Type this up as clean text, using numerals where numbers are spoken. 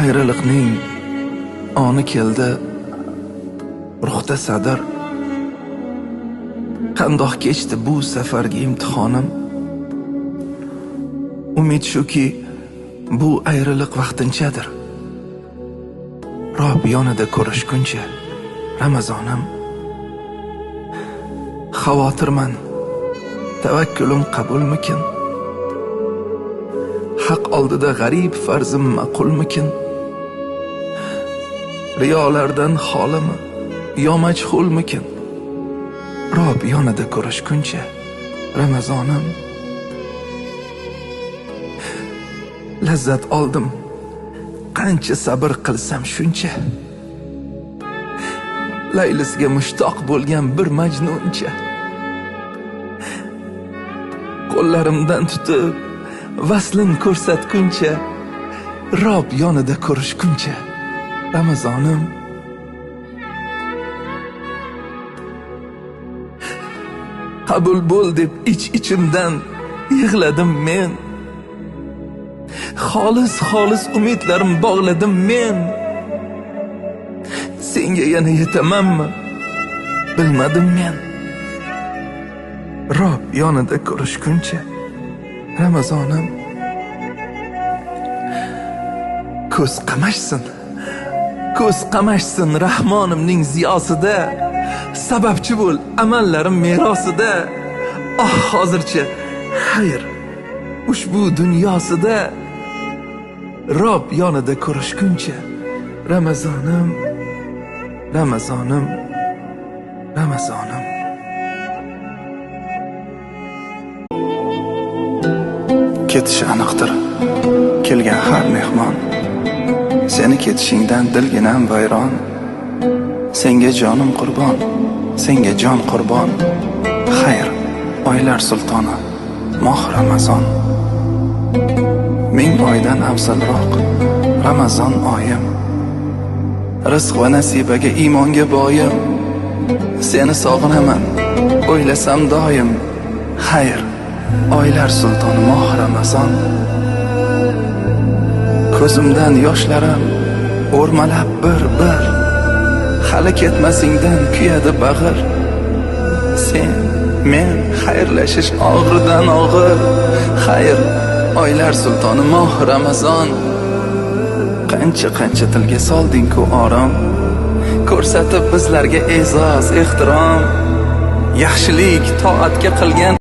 Ayriliqning oni keldi, ruhda sadr. Qandoq kechdi bu safargi imtixonim? Umid shuki, bu ayriliq vaqtinchadir. Rob yonida ko'rishguncha Ramazonim. Xavotirman, tavakkulim qabulmikin? Haq oldida g'arib farzim ma'qulmikin? Riyolardan xolimi yo majhulmikin? Rob yonida ko'rishguncha Ramazonim. Lazzat oldim, qancha sabr qilsam shuncha. Laylisiga mushtoq bo'lgan bir majnuncha. Qo'llarimdan tutib vaslin ko'rsatguncha, Rob yonida ko'rishguncha Ramazonim. Qabul bo'l deb ich-ichimdan yig'ladim men. Xolis umidlarim bog'ladim men. Senga yana yetamanmi? Bilmadim men. Rob yonida ko'rishguncha Ramazonim. Ko'z qamashsin Rahmonimning ziyosida. Sababchi bo'l amallarim merosida. Hozircha xayr ushbu dunyosida. Rob yonida ko'rishguncha Ramazonim. Ketishi aniqdir kelgan har mehmon. Seni ketishingdan dilginam vayron. Senga jonim qurbon, senga jon qurbon. Xayr, oylar sultoni moh Ramazon. Ming oydan afzalroq Ramazon oyim. Rizq va nasibaga iymonga boyim. Seni sog'inaman, o'ylasam doim. Xayr, oylar sultoni moh Ramazon. Ko'zimdan yoshlarim o'rmalab bir hali ketmasingdan kuyadi bag'ir. Sen men xayrlashish og'ridan og'ir. Xayr, oylar sultoni moh Ramazon. Qancha tilga solding-ku orom, ko'rsatib bizlarga e'zoz, ehtirom. Yaxshilik toatga qilgan